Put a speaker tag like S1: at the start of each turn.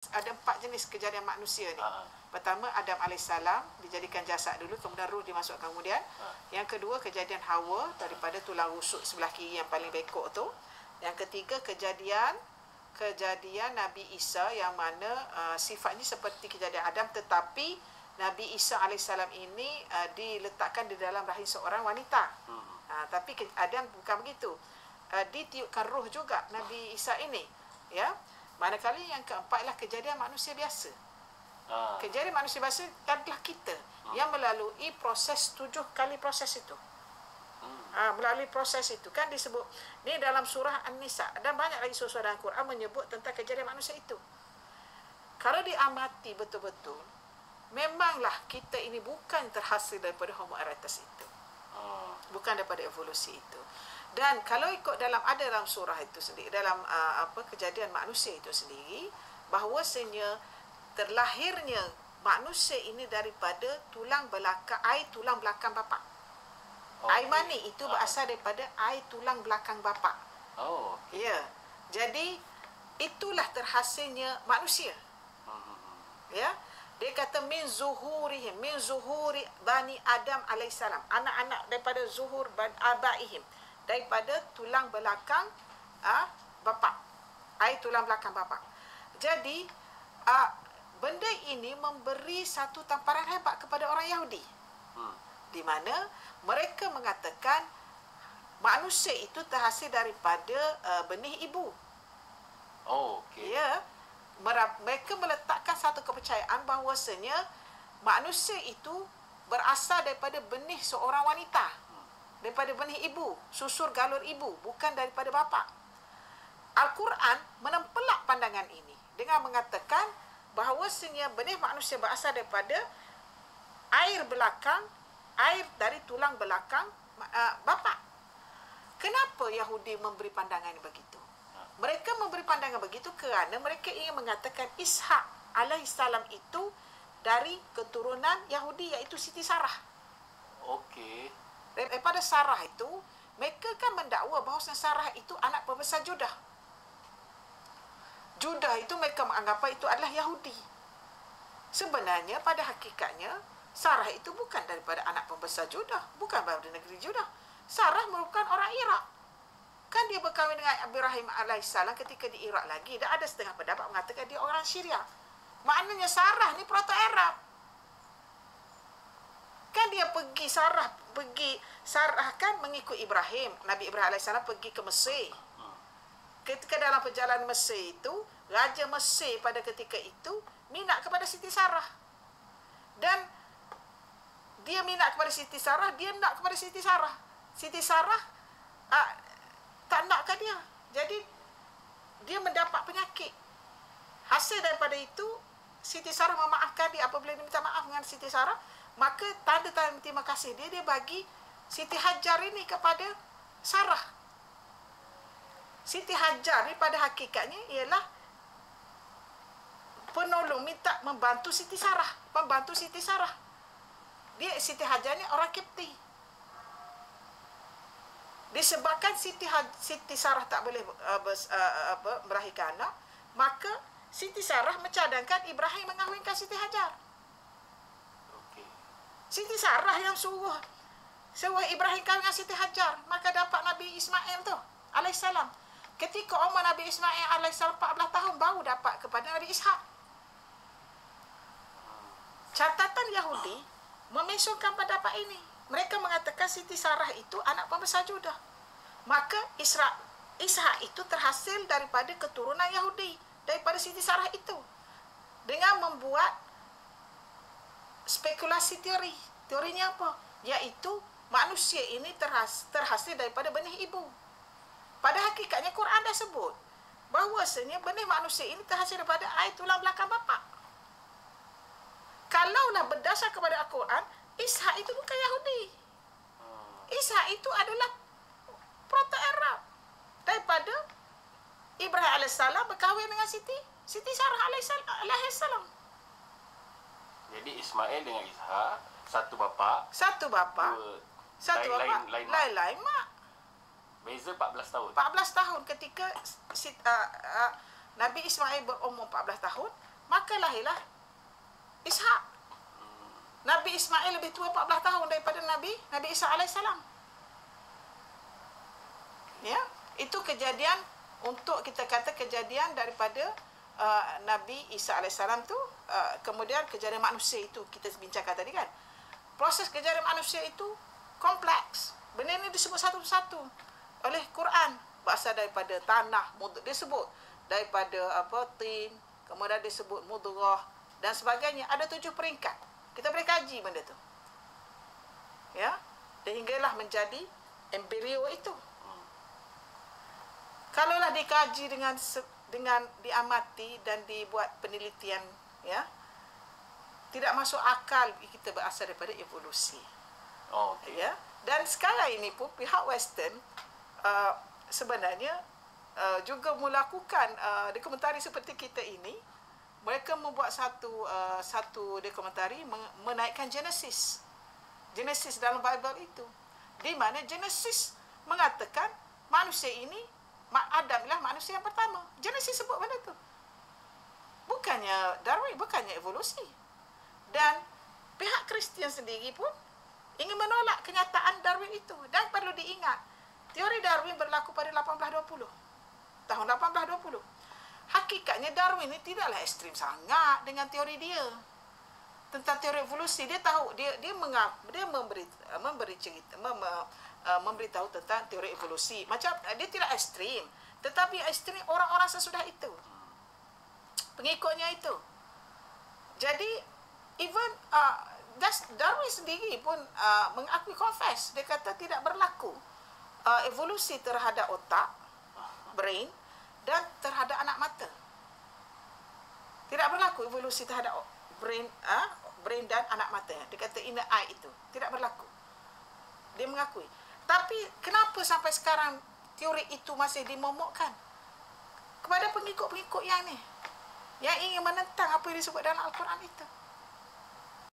S1: ada 4 jenis kejadian manusia ni. Pertama, Adam alaihissalam dijadikan jasad dulu, kemudian ruh dimasukkan kemudian. Yang kedua, kejadian Hawa daripada tulang rusuk sebelah kiri yang paling bekok tu. Yang ketiga, kejadian Nabi Isa yang mana sifatnya seperti kejadian Adam, tetapi Nabi Isa alaihissalam ini diletakkan di dalam rahim seorang wanita. Tapi Adam bukan begitu. Ditiupkan roh juga Nabi Isa ini, ya. Manakala yang keempat adalah kejadian manusia biasa. Kejadian manusia biasa adalah kita yang melalui proses 7 kali proses itu. Melalui proses itu kan disebut ni dalam surah An-Nisa, dan banyak lagi surah dalam Quran menyebut tentang kejadian manusia itu. Kalau diamati betul-betul, memanglah kita ini bukan terhasil daripada Homo erectus itu. Bukan daripada evolusi itu. Dan kalau ikut dalam surah itu sendiri, dalam kejadian manusia itu sendiri, bahawasanya terlahirnya manusia ini daripada tulang belakang bapa. Air mani itu berasal daripada air tulang belakang bapa. Ya. Jadi itulah terhasilnya manusia. Ya. Dia kata min zuhuri bani Adam alaihissalam, anak-anak daripada zuhur abaihim, daripada tulang belakang bapa, air tulang belakang bapa. Jadi benda ini memberi satu tamparan hebat kepada orang Yahudi, di mana mereka mengatakan manusia itu terhasil daripada benih ibu. Ya, mereka meletakkan satu kepercayaan bahawasanya manusia itu berasal daripada benih seorang wanita, daripada benih ibu, susur galur ibu, bukan daripada bapa. Al-Quran menempelak pandangan ini dengan mengatakan bahawasanya benih manusia berasal daripada air dari tulang belakang bapa. Kenapa Yahudi memberi pandangan begitu? Mereka memberi pandangan begitu kerana mereka ingin mengatakan Ishak alaihissalam itu dari keturunan Yahudi, iaitu Siti Sarah. Daripada Sarah itu, mereka kan mendakwa bahawa Sarah itu anak pembesar Judah. Judah itu mereka menganggap itu adalah Yahudi. Sebenarnya pada hakikatnya Sarah itu bukan daripada anak pembesar Judah, bukan daripada negeri Judah. Sarah merupakan orang Iraq. Kan dia berkahwin dengan Ibrahim alaihissalam ketika di Iraq lagi. Dan ada setengah pendapat mengatakan dia orang Syria. Maknanya Sarah ni proto-Arab. Kan dia Sarah kan mengikut Ibrahim. Nabi Ibrahim alaihissalam pergi ke Mesir. Ketika dalam perjalanan Mesir itu, Raja Mesir pada ketika itu minat kepada Siti Sarah. Dan dia minat kepada Siti Sarah, dia nak kepada Siti Sarah. Siti Sarah tak nak ke dia. Jadi dia mendapat penyakit. Hasil daripada itu, Siti Sarah memaafkan dia. Apabila dia minta maaf dengan Siti Sarah, maka tanda-tanda terima kasih dia bagi Siti Hajar ini kepada Sarah. Siti Hajar ni pada hakikatnya ialah penolong, minta membantu Siti Sarah, pembantu Siti Sarah. Dia Siti Hajar ni orang Kipti. Disebabkan Siti Sarah tak boleh melahirkan anak, maka Siti Sarah mencadangkan Ibrahim mengahwinkan Siti Hajar. Siti Sarah yang suruh Ibrahim kahwin dengan Siti Hajar, maka dapat Nabi Ismail tu alaihissalam. Ketika umur Nabi Ismail alaihissalam 14 tahun baru dapat kepada Nabi Ishak. Catatan Yahudi memensyukan pendapat ini. Mereka mengatakan Siti Sarah itu anak pembesar Judah. Maka Ishak itu terhasil daripada keturunan Yahudi, daripada Siti Sarah itu. Dengan membuat spekulasi teori. Teorinya apa? Iaitu manusia ini terhasil daripada benih ibu. Pada hakikatnya Quran dah sebut bahawasanya benih manusia ini terhasil daripada air tulang belakang bapa. Kalaulah berdasar kepada Al-Quran, Ishak itu bukan Yahudi. Ishak itu adalah proto-Arab. Daripada Ibrahim alaihissalam berkahwin dengan Siti Sarah alaihissalam.
S2: Jadi Ismail dengan Ishak satu bapa.
S1: Lain-lain mak.
S2: Beza 14 tahun.
S1: 14 tahun ketika Nabi Ismail berumur 14 tahun, maka lahirlah Ishak. Nabi Ismail lebih tua 14 tahun daripada Nabi Isa alaihissalam. Ya, itu kejadian, untuk kita kata kejadian daripada Nabi Isa alaihissalam tu, kemudian kejadian manusia itu kita bincangkan tadi kan. Proses kejadian manusia itu kompleks. Benda ini disebut satu-satu oleh Quran. Berasal daripada tanah, disebut daripada tin, kemudian disebut mudghah dan sebagainya. Ada 7 peringkat. Kita boleh kaji benda tu. Ya, dan hinggalah menjadi embrio itu. Kalaulah dikaji dengan diamati dan dibuat penelitian, ya, tidak masuk akal kita berasal daripada evolusi.
S2: Oh, okay.
S1: Ya, dan sekarang ini pun pihak Western sebenarnya juga melakukan dokumentari seperti kita ini. Mereka membuat satu dokumentari menaikkan Genesis dalam Bible itu, di mana Genesis mengatakan manusia ini, Adam lah manusia yang pertama. Genesis sebut benda tu. Bukannya Darwin, bukannya evolusi. Dan pihak Kristian sendiri pun ingin menolak kenyataan Darwin itu. Dan perlu diingat, teori Darwin berlaku pada 1820. Tahun 1820. Hakikatnya Darwin ini tidaklah ekstrim sangat dengan teori dia tentang teori evolusi. Dia tahu, dia memberitahu tentang teori evolusi. Macam dia tidak ekstrim, tetapi ekstrim orang-orang sesudah itu, pengikutnya itu. Jadi even Darwin sendiri pun mengakui, confess, dia kata tidak berlaku evolusi terhadap otak, brain, dan terhadap anak mata. Tidak berlaku evolusi terhadap brain dan anak mata. Dia kata inner eye itu tidak berlaku. Dia mengakui. Tapi kenapa sampai sekarang teori itu masih dimomokkan kepada pengikut-pengikut yang ni, yang ingin menentang apa yang disebut dalam Al-Quran itu?